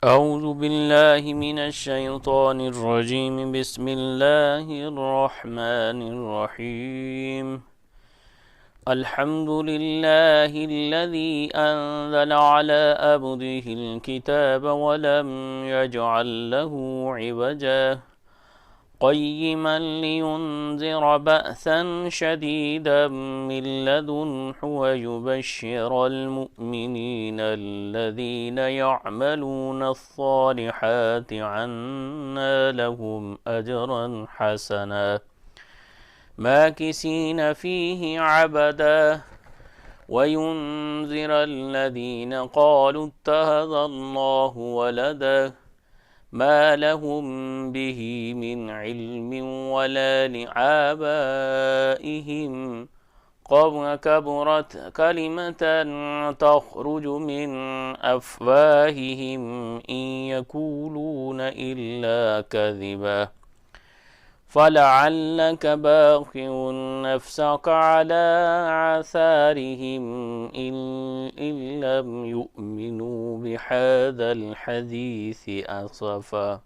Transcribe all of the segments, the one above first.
أعوذ بالله من الشيطان الرجيم. بسم الله الرحمن الرحيم. الحمد لله الذي أنزل على عبده الكتاب ولم يجعل له عوجا قيما لينذر بأسا شديدا من لدنه ويبشر المؤمنين الذين يعملون الصالحات عنا لهم أجرا حسنا ماكسين فيه عبدا وينذر الذين قالوا اتخذ الله ولدا ما لهم به من علم ولا لآبائهم كبرت كلمة تخرج من أفواههم إن يقولون إلا كذبا فلعلك باخع نفسك على آثارهم إن لم يؤمنوا بهذا الحديث أسفا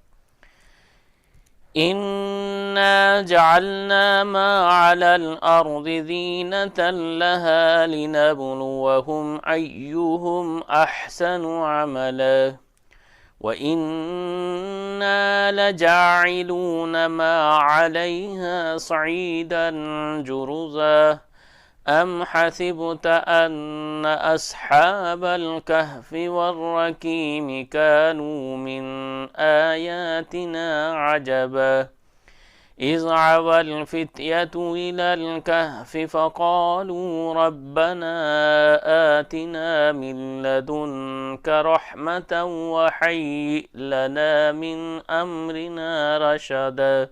إنا جعلنا ما على الأرض زينة لها لنبلوهم أيهم أحسن عملا وإنا لجاعلون ما عليها صعيدا جرزا أم حسبت أن أصحاب الكهف والركيم كانوا من آياتنا عجبا إذ عوى الفتية إلى الكهف فقالوا ربنا آتنا من لدنك رحمة وهيئ لنا من أمرنا رشدا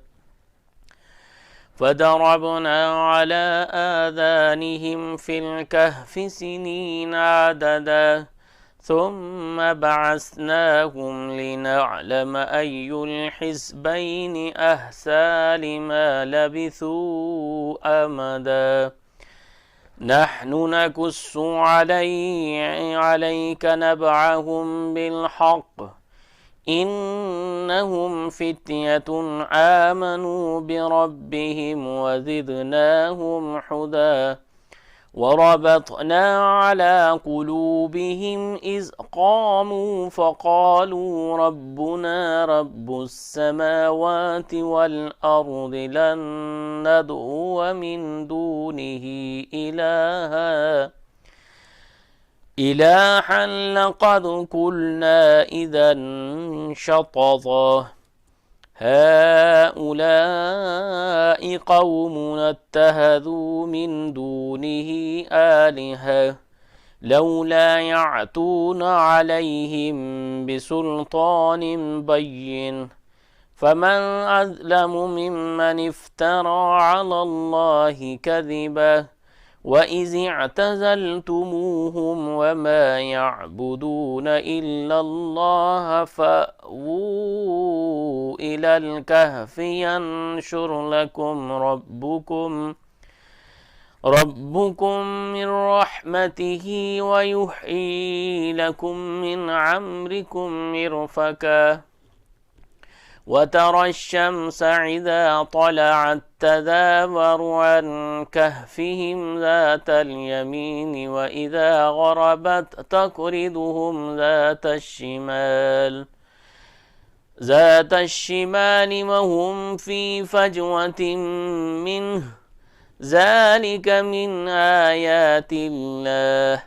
فضربنا على آذانهم في الكهف سنين عددا ثم بعثناهم لنعلم أي الحزبين أحصى لما لبثوا أمدا نحن نقص عليك نبعهم بالحق إنهم فتية آمنوا بربهم وزدناهم هدى وربطنا على قلوبهم إذ قاموا فقالوا ربنا رب السماوات والأرض لن ندعو من دونه إلها لقد قلنا إذا شططا هؤلاء قوم اتخذوا من دونه آلهة لولا يعتون عليهم بسلطان بين فمن أظلم ممن افترى على الله كذبا وإذ اعتزلتموهم وما يعبدون إلا الله فأووا إلى الكهف ينشر لكم ربكم من رحمته ويحيي لكم من عمركم مرفقا وترى الشمس إذا طلعت تزاور عن كهفهم ذات اليمين وإذا غربت تقرضهم ذات الشمال وهم في فجوة منه ذلك من آيات الله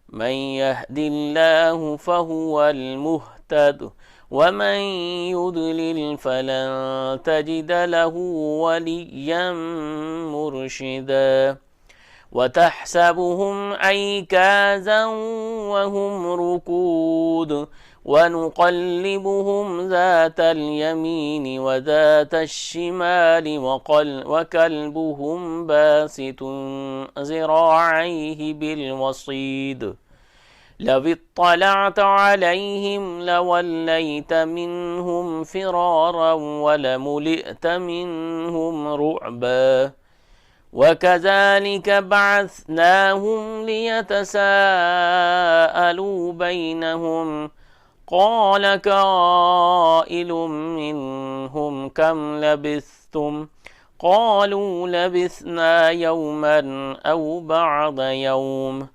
من يهد الله فهو المهتد ومن يضلل فلن تجد له وليا مرشدا وتحسبهم أيكازا وهم ركود ونقلبهم ذات اليمين وذات الشمال وكلبهم باسط ذراعيه بالوصيد لو اطلعت عليهم لوليت منهم فرارا ولملئت منهم رعبا وكذلك بعثناهم ليتساءلوا بينهم قال قائل منهم كم لبثتم قالوا لبثنا يوما أو بعض يوم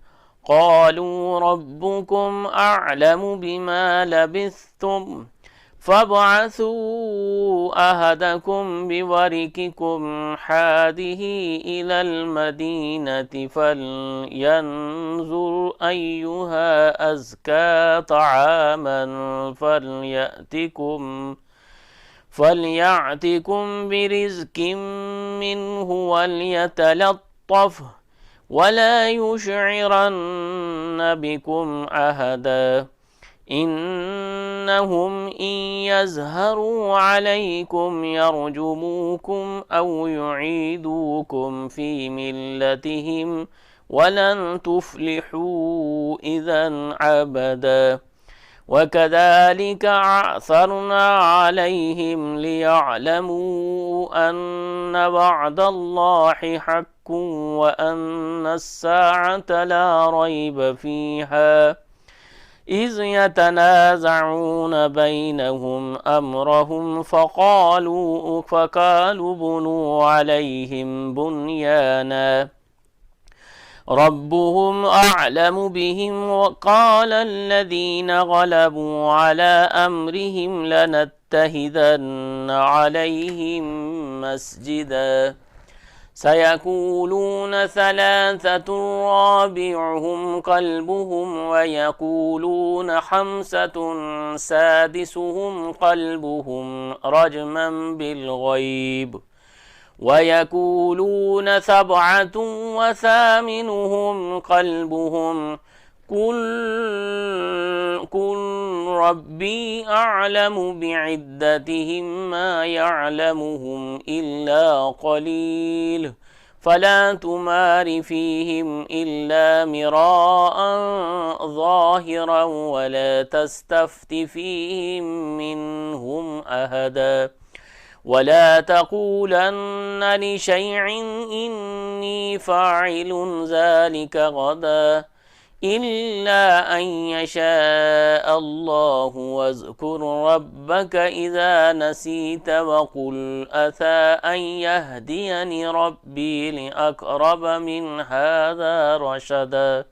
قالوا ربكم أعلم بما لبثتم فابعثوا أحدكم بورقكم هذه إلى المدينة فلينظر أيها أزكى طعاما فليأتكم برزق منه وليتلطف ولا يشعرن بكم أحدا إنهم إن يزهروا عليكم يرجموكم أو يعيدوكم في ملتهم ولن تفلحوا إذا أبدا وكذلك عثرنا عليهم ليعلموا أن وعد الله حق وأن الساعة لا ريب فيها إذ يتنازعون بينهم أمرهم فقالوا بنوا عليهم بنيانا ربهم أعلم بهم وقال الذين غلبوا على أمرهم لنتخذن عليهم مسجدا سيقولون ثلاثة رابعهم كلبهم ويقولون خمسة سادسهم كلبهم رجما بالغيب ويقولون سبعة وثامنهم كلبهم قل ربي أعلم بعدتهم ما يعلمهم إلا قليل فلا تمار فيهم إلا مراء ظاهرا ولا تستفت فيهم منهم أحدا ولا تقولن لشيء إني فاعل ذلك غدا إلا أن يشاء الله واذكر ربك إذا نسيت وقل أتى أن يهديني ربي لأقرب من هذا رشدا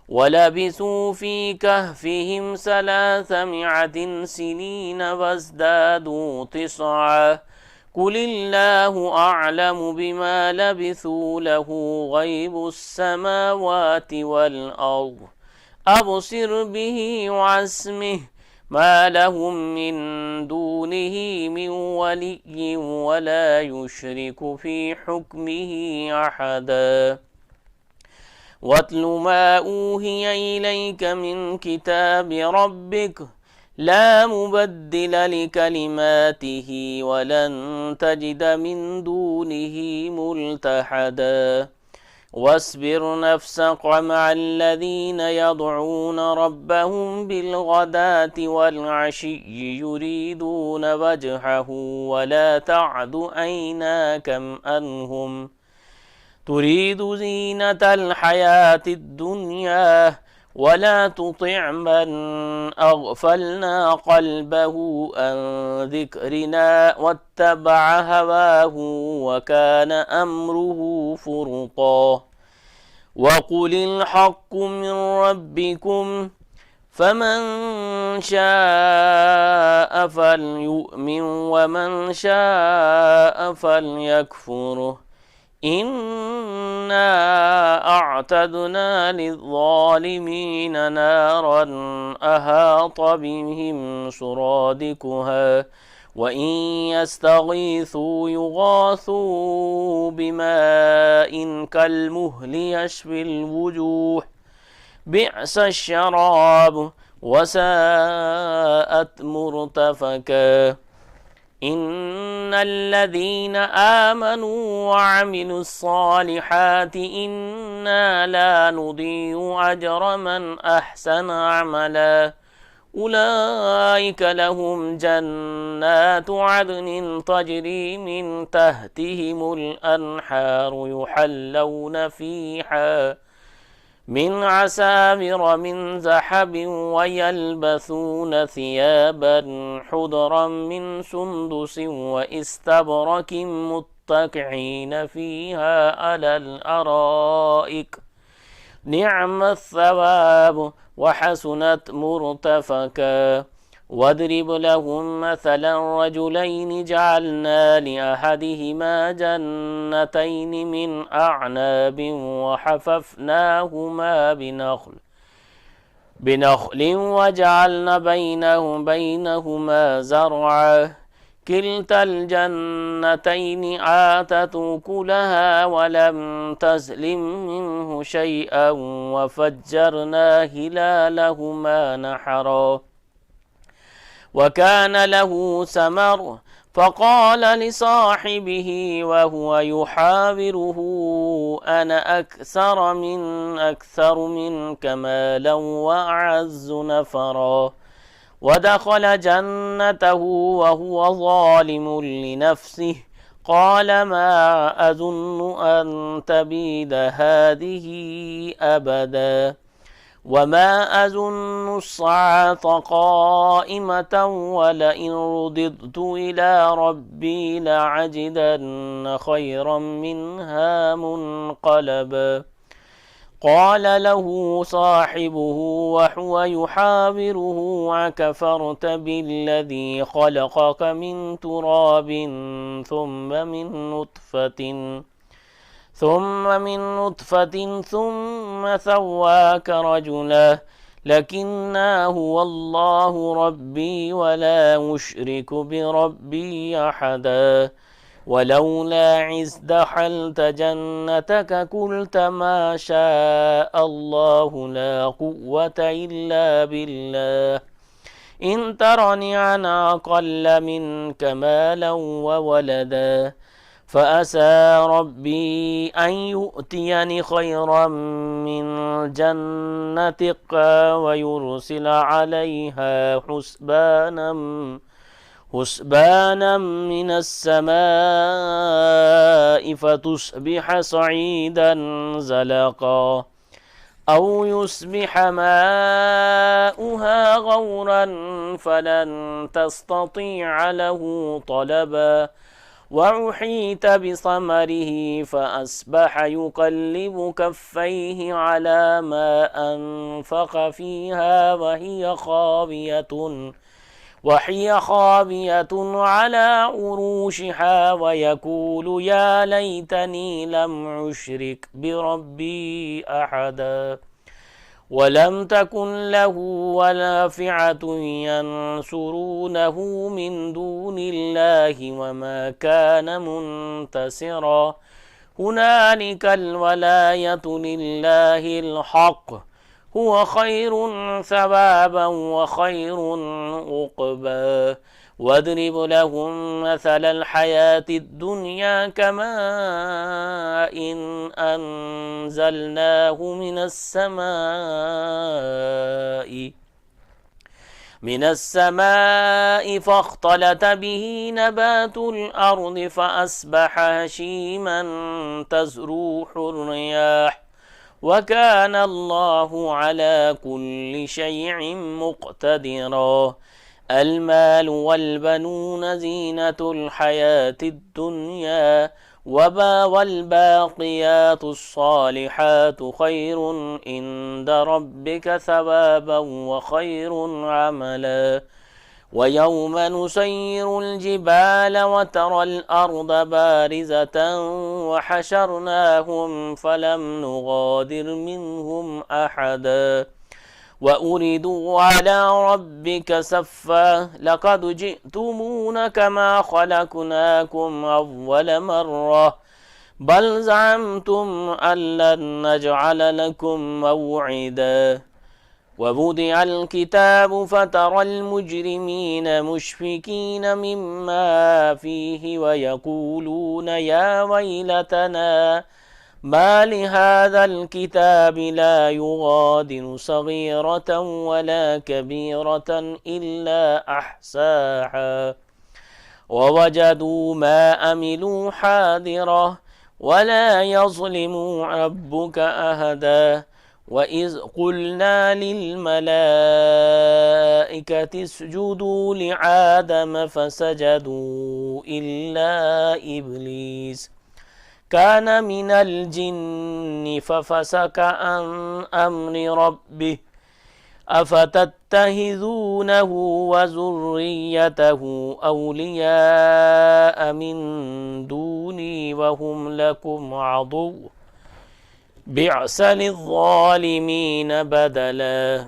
ولبثوا في كهفهم 300 سنين وازدادوا 9 قل الله أعلم بما لبثوا له غيب السماوات والأرض أبصر به واسمه ما لهم من دونه من ولي ولا يشرك في حكمه أحدا واتل ما أوهي إليك من كتاب ربك لا مبدل لكلماته ولن تجد من دونه ملتحدا واصبر نفسك مع الذين يدعون ربهم بالغداة والعشي يريدون وجهه ولا تعد عيناك عنهم تريد زينة الحياة الدنيا ولا تطع من أغفلنا قلبه عن ذكرنا واتبع هواه وكان أمره فرطا وقل الحق من ربكم فمن شاء فليؤمن ومن شاء فليكفر إنا أعتدنا للظالمين نارا أحاط بهم سرادقها وإن يستغيثوا يغاثوا بماء كالمهل يشفي الوجوه بئس الشراب وساءت مرتفقا إن الذين آمنوا وعملوا الصالحات إنا لا نضيع أجر من أحسن عملا أولئك لهم جنات عدن تجري من تحتهم الأنهار من عساور من ذهب ويلبثون ثيابا حضرا من سندس واستبرك متكئين فيها على الأرائك نعم الثواب وحسنت مرتفقا واضرب لهم مثلا رجلين جعلنا لأحدهما جنتين من أعناب وحففناهما بنخل وجعلنا بينهما زرعا كلتا الجنتين آتت أكلها ولم تظلم منه شيئا وفجرنا هلالهما نحرا وكان له ثمر فقال لصاحبه وهو يحاوره أنا أكثر منك مالا وأعز نفرا ودخل جنته وهو ظالم لنفسه قال ما أظن أن تبيد هذه أبدا وما أظن الساعة قائمة ولئن رددت إلى ربي لأجدن خيرا منها منقلبا قال له صاحبه وهو يحاوره أكفرت بالذي خلقك من تراب ثم من نطفة ثم سواك رجلا لكنا هو الله ربي ولا أشرك بربي أحدا ولولا إذ دخلت جنتك قلت ما شاء الله لا قوة إلا بالله إن ترني أنا أقل منك مالا وولدا فأسى ربي أن يؤتيني خيرا من جنتك ويرسل عليها حسبانا من السماء فتصبح صعيدا زلقا أو يصبح ماؤها غورا فلن تستطيع له طلبا وأحيط بثمره فأصبح يقلب كفيه على ما أنفق فيها وهي خاوية على عروشها ويقول يا ليتني لم أشرك بربي أحدا ولم تكن له ولافعة ينصرونه من دون الله وما كان منتصرا هنالك الولاية لله الحق هو خير ثوابا وخير عقبا واضرب لهم مثل الحياة الدنيا كماء إن أنزلناه من السماء فاختلط به نبات الأرض فأصبح هشيما تزروح الرياح وكان الله على كل شيء مقتدرا المال والبنون زينة الحياة الدنيا والباقيات الصالحات خير عند ربك ثوابا وخير عملا ويوم نسير الجبال وترى الأرض بارزة وحشرناهم فلم نغادر منهم أحدا وأردوا على ربك صفا لقد جئتمونا كما خلقناكم أول مرة بل زعمتم أن لن نجعل لكم موعدا ووضع الكتاب فترى المجرمين مشفقين مما فيه ويقولون يا ويلتنا ما لهذا الكتاب لا يغادر صغيرة ولا كبيرة إلا أحصاها ووجدوا ما عملوا حاضرا ولا يظلم ربك أحدا وإذ قلنا للملائكة اسجدوا لآدم فسجدوا إلا إبليس كان من الجن ففسق عن أمر ربه أفتتخذونه وذريته أولياء من دوني وهم لكم عدو بئس للظالمين بدلا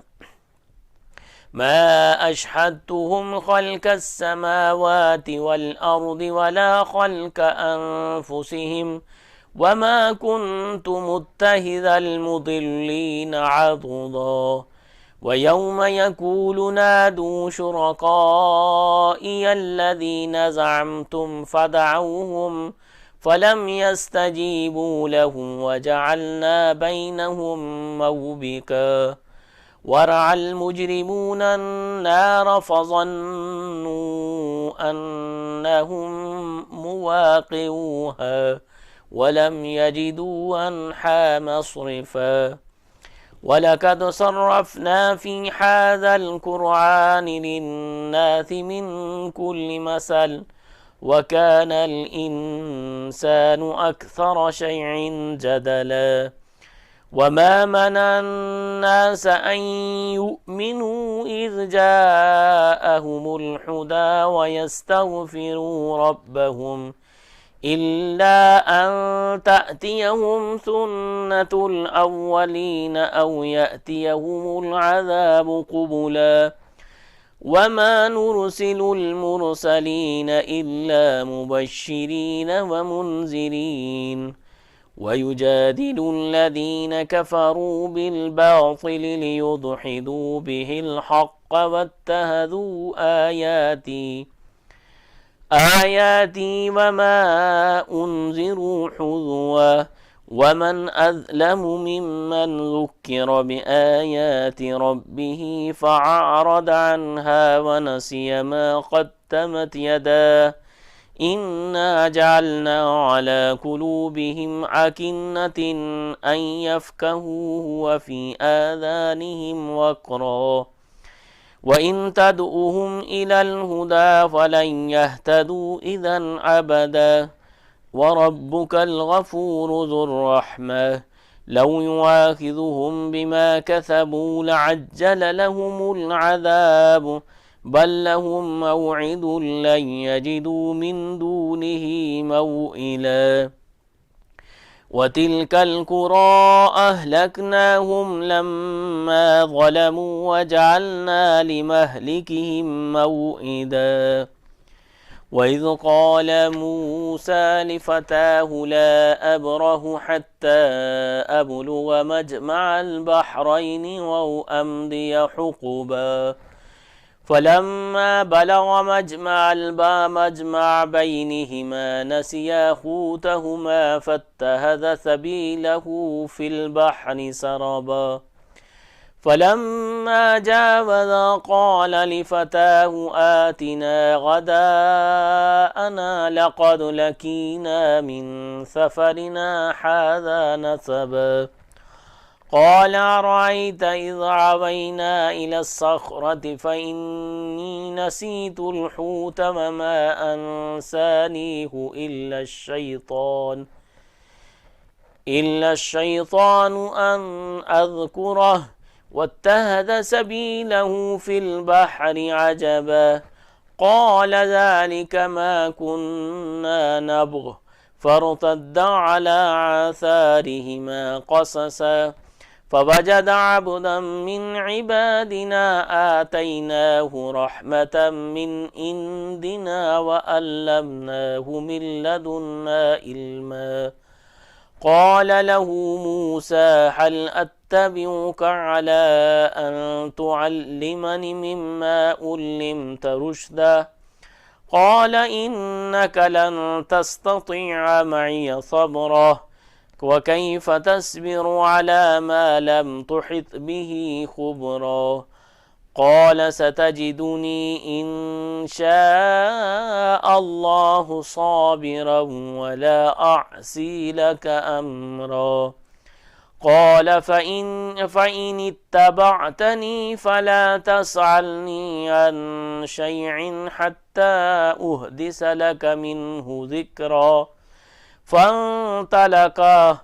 ما أشهدتهم خلق السماوات والأرض ولا خلق أنفسهم وما كنت متخذ المضلين عضدا ويوم يقول نادوا شركائي الذين زعمتم فدعوهم فلم يستجيبوا لهم وجعلنا بينهم موبقا ورعى المجرمون النار فظنوا أنهم مواقعوها ولم يجدوا عنها مصرفا ولقد صرفنا في هذا القرآن للناس من كل مثل وكان الإنسان أكثر شيء جدلا وما منع الناس أن يؤمنوا إذ جاءهم الهدى ويستغفروا ربهم إلا أن تأتيهم سنة الأولين أو يأتيهم العذاب قبلا وما نرسل المرسلين إلا مبشرين ومنذرين ويجادل الذين كفروا بالباطل ليدحضوا به الحق واتخذوا آياتي وما أنذروا حذوا ومن أظلم ممن ذكر بآيات ربه فأعرض عنها ونسي ما قدمت يداه إنا جعلنا على قلوبهم أكنة أن يفقهوه وفي آذانهم وقرا وإن تدعوهم إلى الهدى فلن يهتدوا إذا أبدا وربك الغفور ذو الرحمة لو يؤاخذهم بما كسبوا لعجل لهم العذاب بل لهم موعد لن يجدوا من دونه موئلا وتلك القرى أهلكناهم لما ظلموا وجعلنا لمهلكهم موئدا وإذ قال موسى لفتاه لا أبره حتى أبلغ مجمع البحرين أو أمضي حقبا فلما بلغ مجمع بينهما نسيا حوتهما فاتخذ سبيله في البحر سربا فلما جاوزا قال لفتاه آتنا غداءنا لقد لقينا من سفرنا هذا نصبا قال أرأيت إذ عوينا إلى الصخرة فإني نسيت الحوت وما أنسانيه إلا الشيطان أن أذكره واتخذ سبيله في البحر عجبا قال ذلك ما كنا نبغ فارتد على آثارهما قصصا فوجد عبدا من عبادنا آتيناه رحمة من عندنا وعلمناه من لدنا علما قال له موسى هل أتبعك على أن تعلمني مما علمت رشدا قال إنك لن تستطيع معي صبرا وكيف تصبر على ما لم تحط به خبرا قال ستجدني إن شاء الله صابرا ولا أعصي لك أمرا قال فإن اتبعتني فلا تسألني عن شيء حتى أحدث لك منه ذكرا. فانطلقا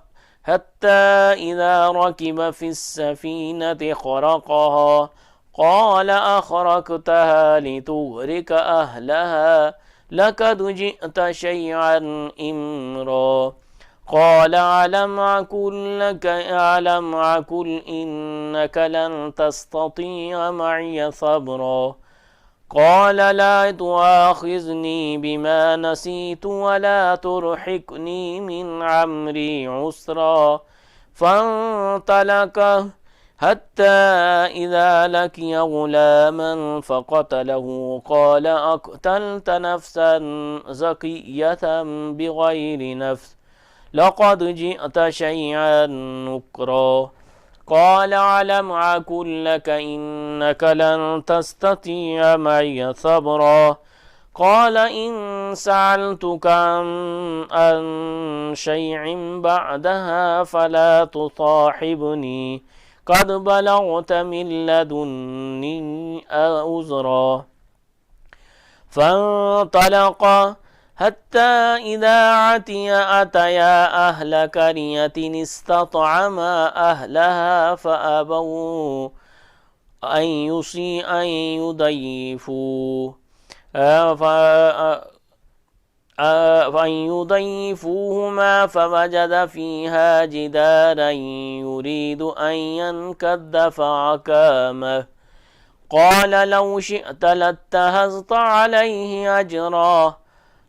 حتى إذا ركب في السفينة خرقها قال أخرقتها لتغرق أهلها لقد جئت شيئا إمرا. قال ألم أقل إنك لن تستطيع معي صبرا. قال لا تؤاخذني بما نسيت ولا ترهقني من أمري عسرا. فانطلق حتى إذا لقي غلاما فقتله قال أقتلت نفسا زكية بغير نفس لقد جئت شيئا نكرا. قال ألم أقل لك إنك لن تستطيع معي صبرا. قال إن سألتك عن شيء بعدها فلا تصاحبني قد بلغت من لدني عذرا. فانطلقا حتى إذا أتيا أهل قرية استطعما أهلها فأبوا أن يضيفوهما فوجد فيها جدارا يريد أن ينقض فأقامه. قال لو شئت لاتخذت عليه أجرا.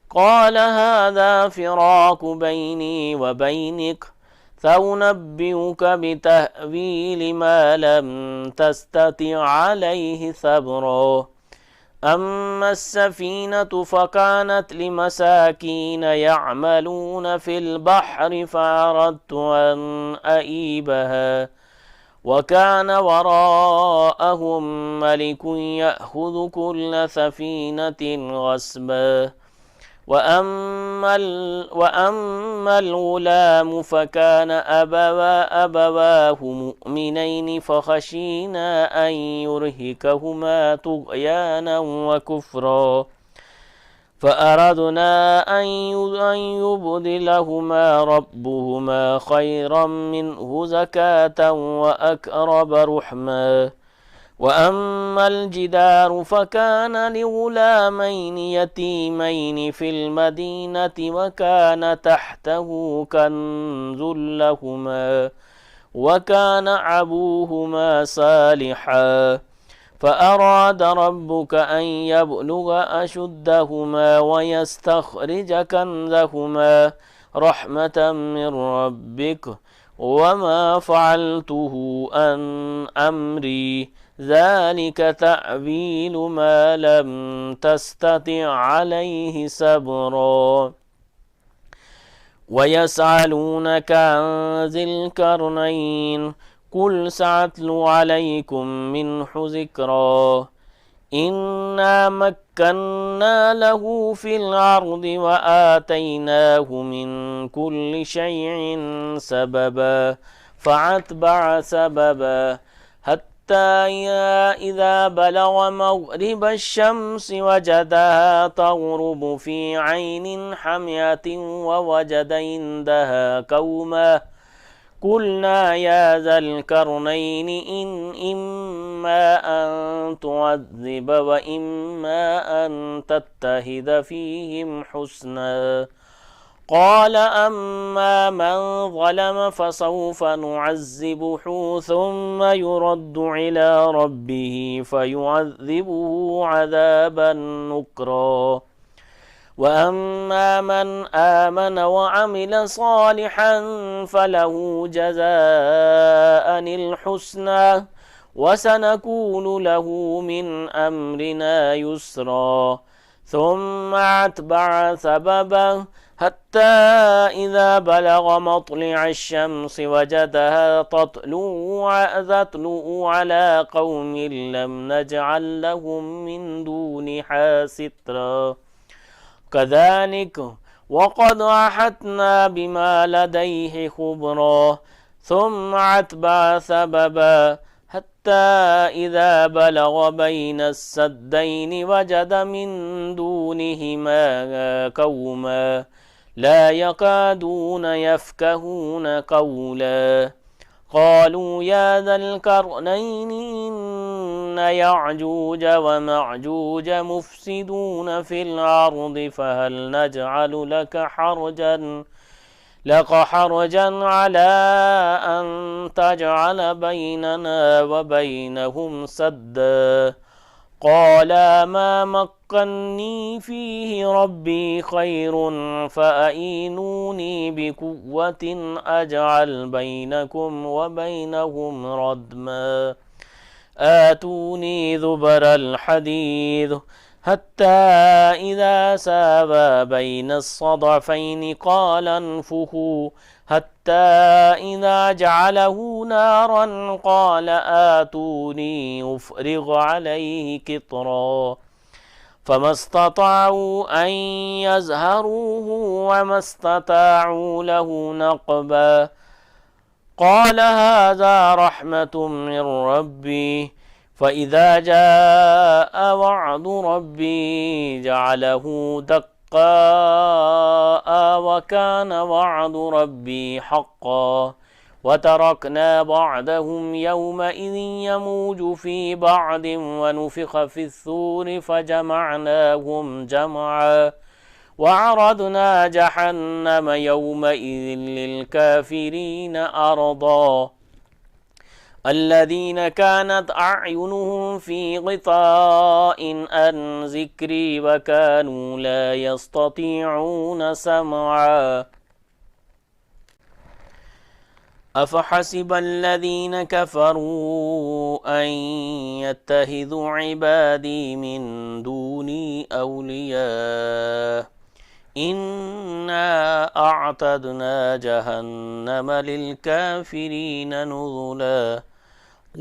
قال هذا فراق بيني وبينك سأنبئك بتأويل ما لم تستطع عليه صبرا. أما السفينة فكانت لمساكين يعملون في البحر فأردت أن أعيبها وكان وراءهم ملك يأخذ كل سفينة غصبا. وأما الغلام فكان أبواه مؤمنين فخشينا أن يرهقهما طغيانا وكفرا فأردنا أن يبدلهما ربهما خيرا منه زكاة وأقرب رحما. وأما الجدار فكان لغلامين يتيمين في المدينة وكان تحته كنز لهما وكان أبوهما صالحا فأراد ربك أن يبلغ أشدهما ويستخرج كنزهما رحمة من ربك وما فعلته عن أمري ذلك تأويل ما لم تستطع عليه صبرا. ويسألونك عن ذي القرنين قل سأتلو عليكم منه ذكرا. إنا مكنا له في الأرض وآتيناه من كل شيء سببا فأتبع سببا حتى إذا بلغ مغرب الشمس وجدها تغرب في عين حمية ووجد عندها قوما قلنا يا ذا القرنين إما أن تعذب وإما أن تتخذ فيهم حسنا. قال أما من ظلم فسوف نعذبه ثم يرد إلى ربه فيعذبه عذابا نكرا. وأما من آمن وعمل صالحا فله جزاء الحسنى وسنكون له من أمرنا يسرا. ثم أتبع سببا حتى إذا بلغ مطلع الشمس وجدها تطلع على قوم لم نجعل لهم من دونها سترا. كذلك وقد أحطنا بما لديه خبرا. ثم أتبع سببا حتى إذا بلغ بين السدين وجد من دونهما قوما لا يكادون يفقهون قولا قالوا يا ذا القرنين إن يعجوج ومعجوج مفسدون في الأرض فهل نجعل لك حرجا على أن تجعل بيننا وبينهم سدا قال ما مكني فيه ربي خير فأعينوني بقوة أجعل بينكم وبينهم ردما آتوني زبر الحديد حتى إذا ساوى بين الصدفين قال انفخوا حتى إذا جعله نارا قال آتوني أفرغ عليه قطرا فما استطاعوا أن يزهروه وما استطاعوا له نقبا قال هذا رحمة من ربي فإذا جاء وعد ربي جعله دقاء وكان وعد ربي حقا وتركنا بعدهم يومئذ يموج في بعض ونفخ في الثور فجمعناهم جمعا وعرضنا جهنم يومئذ للكافرين أرضا الذين كانت أعينهم في غطاء عن ذكري وكانوا لا يستطيعون سمعا أفحسب الذين كفروا أن يتخذوا عبادي من دوني أولياء إنا أعتدنا جهنم للكافرين نزلا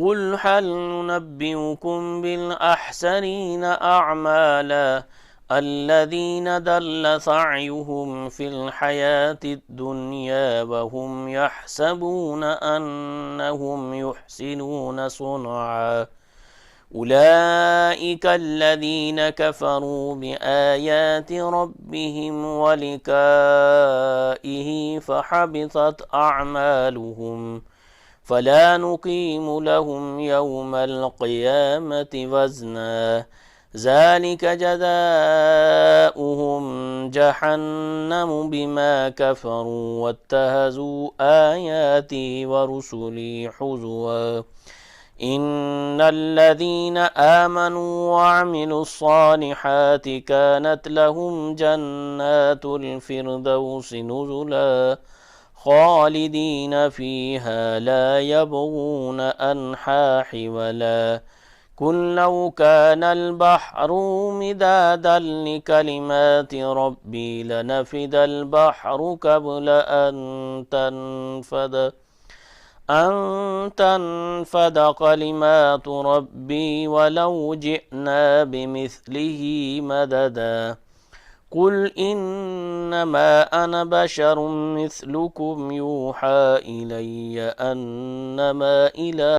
قل هل ننبئكم بالأحسرين أعمالا الذين ضل سعيهم في الحياة الدنيا وهم يحسبون أنهم يحسنون صنعا أولئك الذين كفروا بآيات ربهم ولقائه فحبطت أعمالهم فلا نقيم لهم يوم القيامة وزنا ذلك جزاؤهم جهنم بما كفروا واتخذوا آياتي ورسلي حزوا إن الذين آمنوا وعملوا الصالحات كانت لهم جنات الفردوس نزلا خالدين فيها لا يبغون عنها حولا قل لو كان البحر مدادا لكلمات ربي لنفد البحر قبل أن تنفد كلمات ربي ولو جئنا بمثله مددا قل إنما أنا بشر مثلكم يوحى إلي أنما إله